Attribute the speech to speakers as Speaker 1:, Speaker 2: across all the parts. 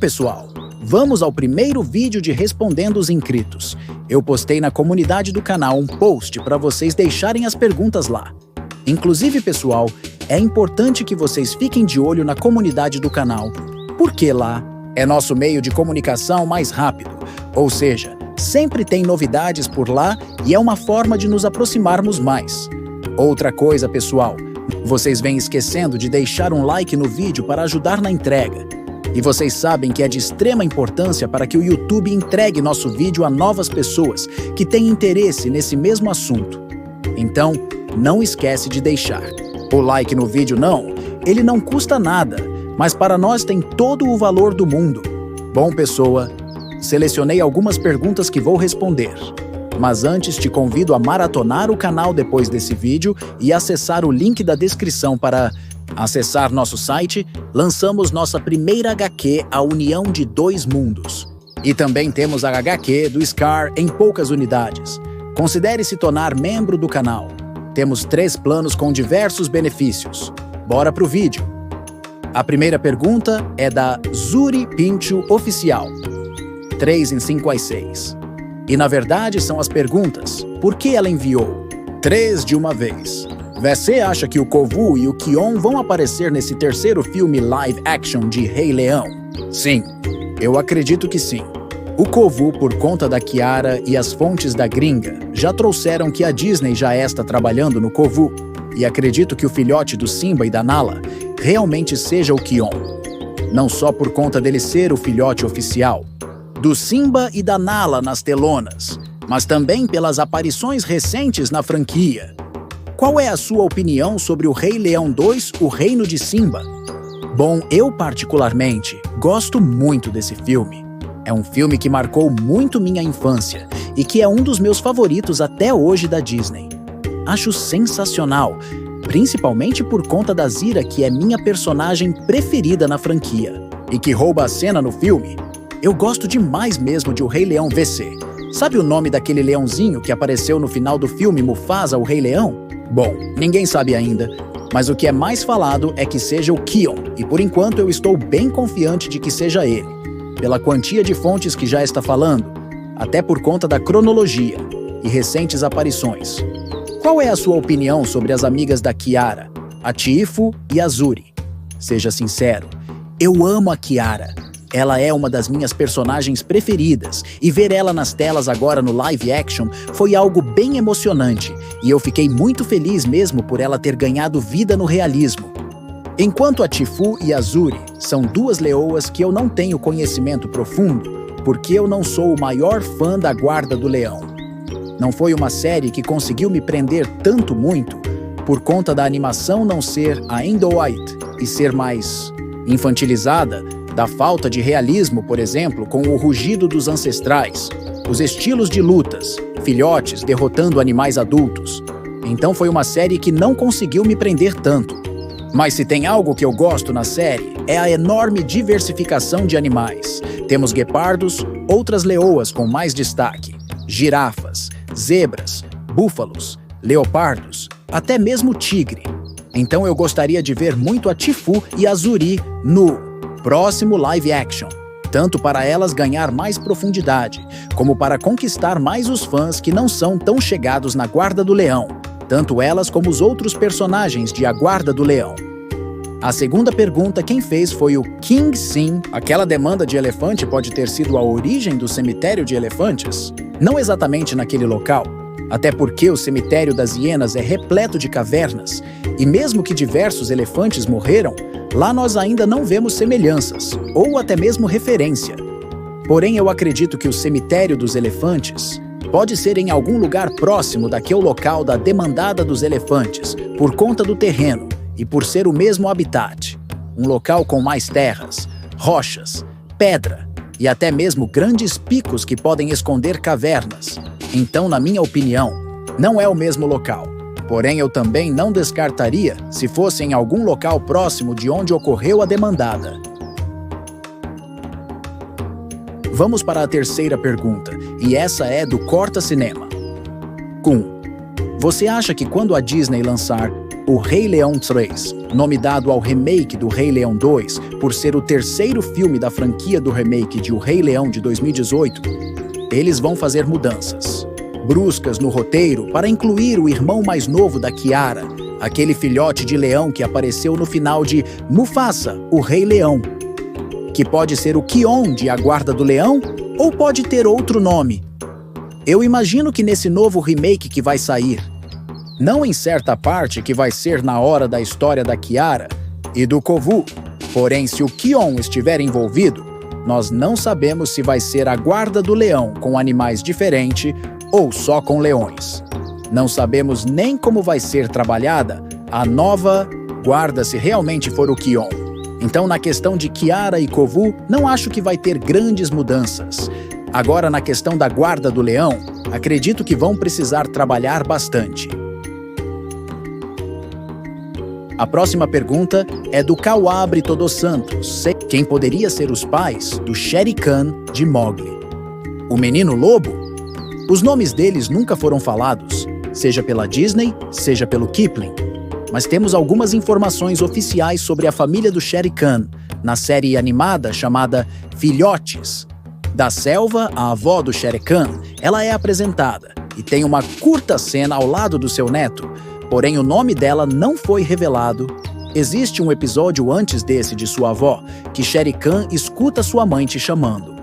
Speaker 1: pessoal, vamos ao primeiro vídeo de Respondendo os Inscritos. Eu postei na comunidade do canal um post para vocês deixarem as perguntas lá. Inclusive, pessoal, é importante que vocês fiquem de olho na comunidade do canal, porque lá é nosso meio de comunicação mais rápido, ou seja, sempre tem novidades por lá e é uma forma de nos aproximarmos mais. Outra coisa, pessoal, vocês vêm esquecendo de deixar um like no vídeo para ajudar na entrega. E vocês sabem que é de extrema importância para que o YouTube entregue nosso vídeo a novas pessoas que têm interesse nesse mesmo assunto. Então, não esquece de deixar. O like no vídeo ele não custa nada, mas para nós tem todo o valor do mundo. Bom, pessoa, selecionei algumas perguntas que vou responder. Mas antes te convido a maratonar o canal depois desse vídeo e acessar o link da descrição para acessar nosso site. Lançamos nossa primeira HQ, A União de Dois Mundos. E também temos a HQ do Scar em poucas unidades. Considere se tornar membro do canal. Temos 3 planos com diversos benefícios. Bora pro vídeo! A primeira pergunta é da Zuri Pincho Oficial. 3 em 5 às 6. E na verdade são as perguntas. Por que ela enviou? 3 de uma vez. Você acha que o Kovu e o Kion vão aparecer nesse terceiro filme live action de Rei Leão? Sim, eu acredito que sim. O Kovu, por conta da Kiara e as fontes da gringa, já trouxeram que a Disney já está trabalhando no Kovu. E acredito que o filhote do Simba e da Nala realmente seja o Kion. Não só por conta dele ser o filhote oficial do Simba e da Nala nas telonas, mas também pelas aparições recentes na franquia. Qual é a sua opinião sobre o Rei Leão 2, O Reino de Simba? Bom, eu particularmente gosto muito desse filme. É um filme que marcou muito minha infância e que é um dos meus favoritos até hoje da Disney. Acho sensacional, principalmente por conta da Zira, que é minha personagem preferida na franquia e que rouba a cena no filme. Eu gosto demais mesmo de O Rei Leão VC. Sabe o nome daquele leãozinho que apareceu no final do filme Mufasa, o Rei Leão? Bom, ninguém sabe ainda, mas o que é mais falado é que seja o Kion, e por enquanto eu estou bem confiante de que seja ele, pela quantia de fontes que já está falando, até por conta da cronologia e recentes aparições. Qual é a sua opinião sobre as amigas da Kiara, a Tifu e a Zuri? Seja sincero, eu amo a Kiara. Ela é uma das minhas personagens preferidas e ver ela nas telas agora no live action foi algo bem emocionante e eu fiquei muito feliz mesmo por ela ter ganhado vida no realismo. Enquanto a Tifu e a Zuri são 2 leoas que eu não tenho conhecimento profundo, porque eu não sou o maior fã da Guarda do Leão. Não foi uma série que conseguiu me prender tanto muito por conta da animação não ser ainda white e ser mais infantilizada, da falta de realismo, por exemplo, com o rugido dos ancestrais, os estilos de lutas, filhotes derrotando animais adultos. Então foi uma série que não conseguiu me prender tanto. Mas se tem algo que eu gosto na série, é a enorme diversificação de animais. Temos guepardos, outras leoas com mais destaque, girafas, zebras, búfalos, leopardos, até mesmo tigre. Então eu gostaria de ver muito a Tifu e a Zuri no próximo live action, tanto para elas ganhar mais profundidade, como para conquistar mais os fãs que não são tão chegados na Guarda do Leão, tanto elas como os outros personagens de A Guarda do Leão. A segunda pergunta quem fez foi o King Sim. Aquela demanda de elefante pode ter sido a origem do cemitério de elefantes? Não exatamente naquele local, até porque o cemitério das hienas é repleto de cavernas, e mesmo que diversos elefantes morreram, lá nós ainda não vemos semelhanças, ou até mesmo referência. Porém, eu acredito que o cemitério dos elefantes pode ser em algum lugar próximo daquele local da demandada dos elefantes, por conta do terreno e por ser o mesmo habitat. Um local com mais terras, rochas, pedra e até mesmo grandes picos que podem esconder cavernas. Então, na minha opinião, não é o mesmo local. Porém, eu também não descartaria se fosse em algum local próximo de onde ocorreu a demandada. Vamos para a terceira pergunta, e essa é do Corta Cinema. Kun, você acha que quando a Disney lançar O Rei Leão 3, nome dado ao remake do Rei Leão 2, por ser o terceiro filme da franquia do remake de O Rei Leão de 2018, eles vão fazer mudanças bruscas no roteiro para incluir o irmão mais novo da Kiara, aquele filhote de leão que apareceu no final de Mufasa, o Rei Leão, que pode ser o Kion de A Guarda do Leão ou pode ter outro nome. Eu imagino que nesse novo remake que vai sair, não em certa parte que vai ser na hora da história da Kiara e do Kovu, porém se o Kion estiver envolvido, nós não sabemos se vai ser a Guarda do Leão com animais diferentes ou só com leões. Não sabemos nem como vai ser trabalhada a nova guarda se realmente for o Kion. Então, na questão de Kiara e Kovu, não acho que vai ter grandes mudanças. Agora, na questão da Guarda do Leão, acredito que vão precisar trabalhar bastante. A próxima pergunta é do Kawabre Todos Santos. Quem poderia ser os pais do Shere Khan de Mowgli? O Menino Lobo? Os nomes deles nunca foram falados, seja pela Disney, seja pelo Kipling. Mas temos algumas informações oficiais sobre a família do Shere Khan, na série animada chamada Filhotes. Da selva, a avó do Shere Khan, ela é apresentada e tem uma curta cena ao lado do seu neto, porém o nome dela não foi revelado. Existe um episódio antes desse de sua avó, que Shere Khan escuta sua mãe te chamando,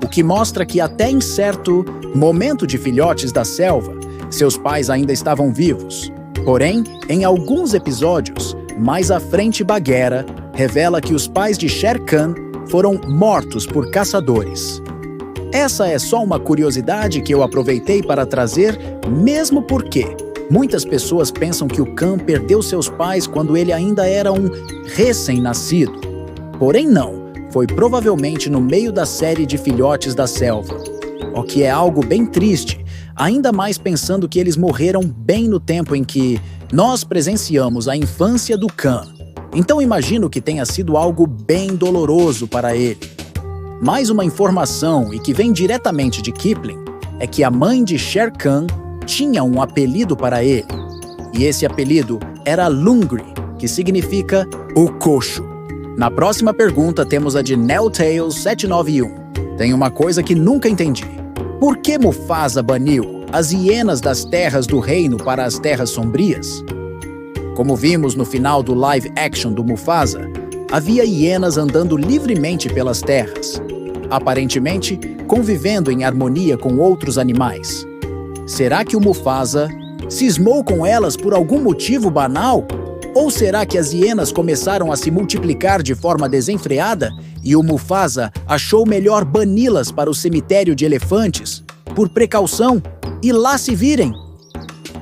Speaker 1: o que mostra que até em certo momento de Filhotes da Selva, seus pais ainda estavam vivos. Porém, em alguns episódios, mais à frente Bagheera revela que os pais de Shere Khan foram mortos por caçadores. Essa é só uma curiosidade que eu aproveitei para trazer, mesmo porque muitas pessoas pensam que o Khan perdeu seus pais quando ele ainda era um recém-nascido. Porém não, foi provavelmente no meio da série de Filhotes da Selva, o que é algo bem triste, ainda mais pensando que eles morreram bem no tempo em que nós presenciamos a infância do Khan. Então imagino que tenha sido algo bem doloroso para ele. Mais uma informação, e que vem diretamente de Kipling, é que a mãe de Shere Khan tinha um apelido para ele. E esse apelido era Lungri, que significa o coxo. Na próxima pergunta temos a de Neltails 791. Tem uma coisa que nunca entendi. Por que Mufasa baniu as hienas das terras do reino para as terras sombrias? Como vimos no final do live action do Mufasa, havia hienas andando livremente pelas terras, aparentemente convivendo em harmonia com outros animais. Será que o Mufasa cismou com elas por algum motivo banal? Ou será que as hienas começaram a se multiplicar de forma desenfreada e o Mufasa achou melhor bani-las para o cemitério de elefantes, por precaução, e lá se virem?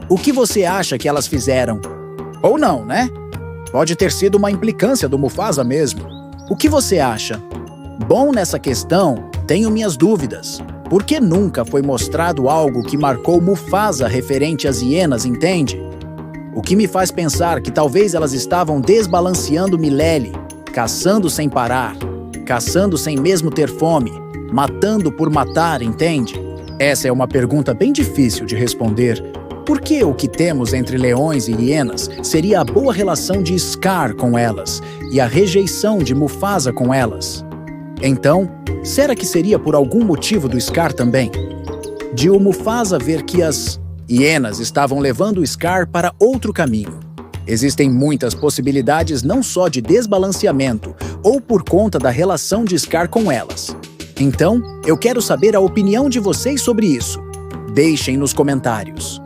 Speaker 1: O que você acha que elas fizeram? Ou não, né? Pode ter sido uma implicância do Mufasa mesmo. O que você acha? Bom, nessa questão, tenho minhas dúvidas, porque nunca foi mostrado algo que marcou Mufasa referente às hienas, entende? O que me faz pensar que talvez elas estavam desbalanceando Milele, caçando sem parar, caçando sem mesmo ter fome, matando por matar, entende? Essa é uma pergunta bem difícil de responder. Por que o que temos entre leões e hienas seria a boa relação de Scar com elas e a rejeição de Mufasa com elas? Então, será que seria por algum motivo do Scar também? De o Mufasa ver que as hienas estavam levando o Scar para outro caminho. Existem muitas possibilidades não só de desbalanceamento ou por conta da relação de Scar com elas. Então, eu quero saber a opinião de vocês sobre isso. Deixem nos comentários.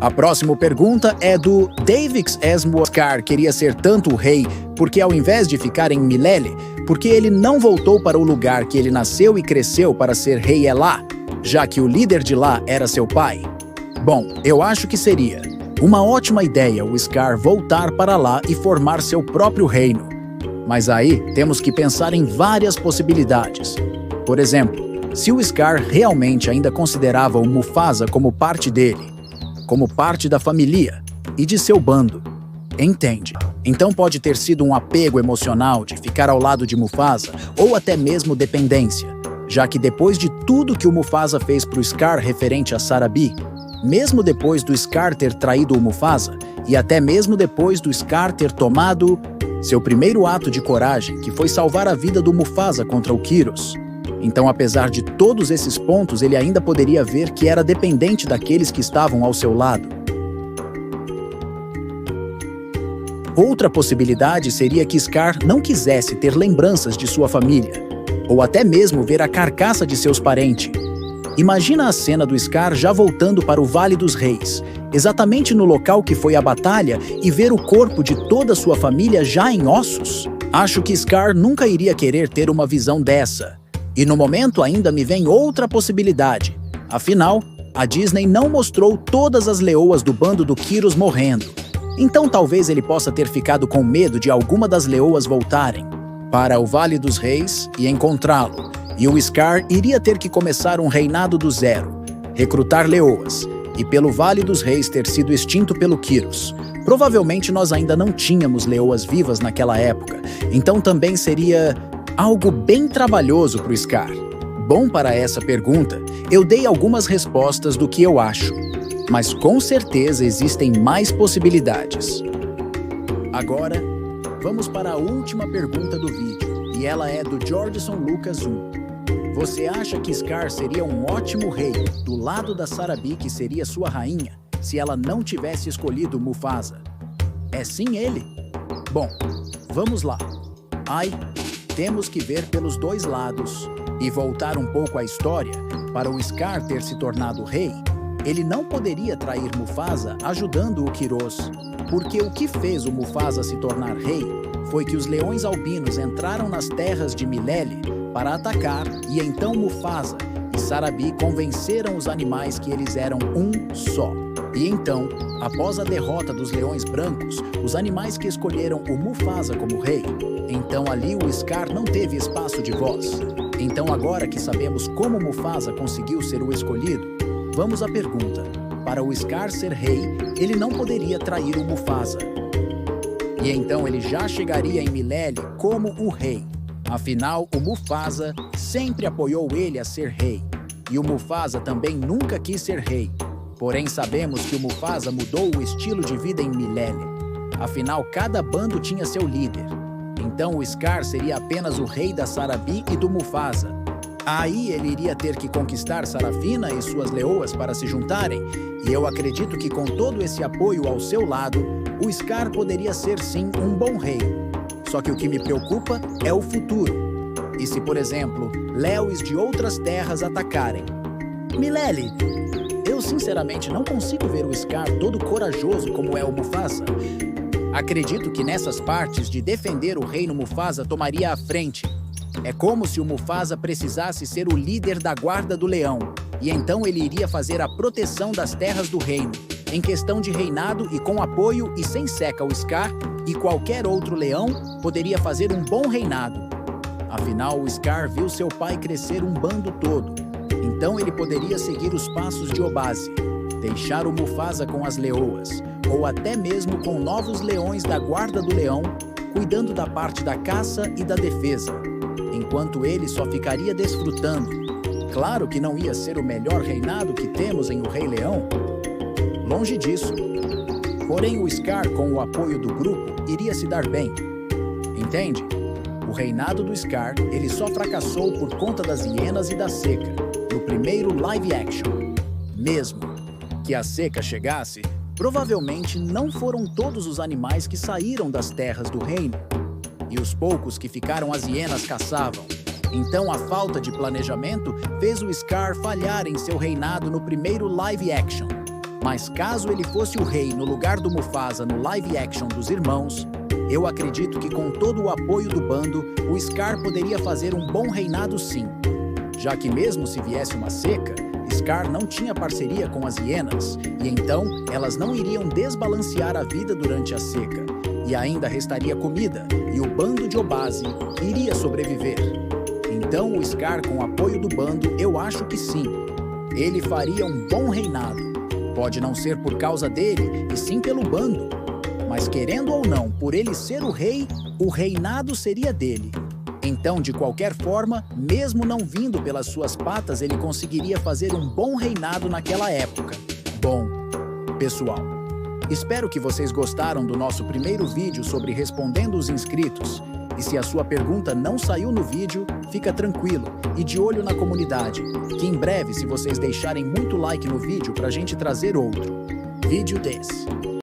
Speaker 1: A próxima pergunta é do Davix Esmo. Scar queria ser tanto o rei porque ao invés de ficar em Milele, porque ele não voltou para o lugar que ele nasceu e cresceu para ser rei é lá, já que o líder de lá era seu pai. Bom, eu acho que seria uma ótima ideia o Scar voltar para lá e formar seu próprio reino. Mas aí temos que pensar em várias possibilidades. Por exemplo, se o Scar realmente ainda considerava o Mufasa como parte dele, como parte da família e de seu bando, entende? Então pode ter sido um apego emocional de ficar ao lado de Mufasa ou até mesmo dependência, já que depois de tudo que o Mufasa fez pro Scar referente a Sarabi, mesmo depois do Scar ter traído o Mufasa e até mesmo depois do Scar ter tomado seu primeiro ato de coragem, que foi salvar a vida do Mufasa contra o Kyros. Então, apesar de todos esses pontos, ele ainda poderia ver que era dependente daqueles que estavam ao seu lado. Outra possibilidade seria que Scar não quisesse ter lembranças de sua família, ou até mesmo ver a carcaça de seus parentes. Imagina a cena do Scar já voltando para o Vale dos Reis, exatamente no local que foi a batalha, e ver o corpo de toda sua família já em ossos. Acho que Scar nunca iria querer ter uma visão dessa. E no momento ainda me vem outra possibilidade. Afinal, a Disney não mostrou todas as leoas do bando do Kyros morrendo. Então talvez ele possa ter ficado com medo de alguma das leoas voltarem para o Vale dos Reis e encontrá-lo. E o Scar iria ter que começar um reinado do zero, recrutar leoas, e pelo Vale dos Reis ter sido extinto pelo Kyros. Provavelmente nós ainda não tínhamos leoas vivas naquela época, então também seria algo bem trabalhoso para o Scar. Bom, para essa pergunta, eu dei algumas respostas do que eu acho, mas com certeza existem mais possibilidades. Agora, vamos para a última pergunta do vídeo, e ela é do Jordison Lucas 1. Você acha que Scar seria um ótimo rei do lado da Sarabi, que seria sua rainha, se ela não tivesse escolhido Mufasa? É sim ele? Bom, vamos lá. Temos que ver pelos dois lados e voltar um pouco à história. Para o Scar ter se tornado rei, ele não poderia trair Mufasa ajudando o Kyros, porque o que fez o Mufasa se tornar rei foi que os leões albinos entraram nas terras de Milele para atacar, e então Mufasa e Sarabi convenceram os animais que eles eram um só. E então, após a derrota dos leões brancos, os animais que escolheram o Mufasa como rei, então ali o Scar não teve espaço de voz. Então agora que sabemos como Mufasa conseguiu ser o escolhido, vamos à pergunta. Para o Scar ser rei, ele não poderia trair o Mufasa. E então ele já chegaria em Milele como o rei. Afinal, o Mufasa sempre apoiou ele a ser rei. E o Mufasa também nunca quis ser rei. Porém, sabemos que o Mufasa mudou o estilo de vida em Milele. Afinal, cada bando tinha seu líder. Então o Scar seria apenas o rei da Sarabi e do Mufasa. Aí ele iria ter que conquistar Sarafina e suas leoas para se juntarem, e eu acredito que com todo esse apoio ao seu lado, o Scar poderia ser sim um bom rei. Só que o que me preocupa é o futuro. E se, por exemplo, leões de outras terras atacarem? Milele, eu sinceramente não consigo ver o Scar todo corajoso como é o Mufasa. Acredito que nessas partes de defender o reino, Mufasa tomaria a frente. É como se o Mufasa precisasse ser o líder da guarda do leão, e então ele iria fazer a proteção das terras do reino, em questão de reinado e com apoio e sem seca o Scar e qualquer outro leão poderia fazer um bom reinado. Afinal, o Scar viu seu pai crescer um bando todo, então ele poderia seguir os passos de Obasi, deixar o Mufasa com as leoas, ou até mesmo com novos leões da guarda do leão, cuidando da parte da caça e da defesa, enquanto ele só ficaria desfrutando. Claro que não ia ser o melhor reinado que temos em O Rei Leão. Longe disso. Porém, o Scar, com o apoio do grupo, iria se dar bem. Entende? O reinado do Scar, ele só fracassou por conta das hienas e da seca, no primeiro live action. Mesmo que a seca chegasse, provavelmente não foram todos os animais que saíram das terras do reino. E os poucos que ficaram, as hienas caçavam. Então a falta de planejamento fez o Scar falhar em seu reinado no primeiro live action. Mas caso ele fosse o rei no lugar do Mufasa no live action dos irmãos, eu acredito que com todo o apoio do bando, o Scar poderia fazer um bom reinado sim. Já que mesmo se viesse uma seca, Scar não tinha parceria com as hienas, e então elas não iriam desbalancear a vida durante a seca. E ainda restaria comida, e o bando de Obasi iria sobreviver. Então o Scar, com o apoio do bando, eu acho que sim. Ele faria um bom reinado. Pode não ser por causa dele, e sim pelo bando. Mas querendo ou não, por ele ser o rei, o reinado seria dele. Então, de qualquer forma, mesmo não vindo pelas suas patas, ele conseguiria fazer um bom reinado naquela época. Bom, pessoal, espero que vocês gostaram do nosso primeiro vídeo sobre respondendo os inscritos. E se a sua pergunta não saiu no vídeo, fica tranquilo e de olho na comunidade, que em breve, se vocês deixarem muito like no vídeo, pra gente trazer outro vídeo desse.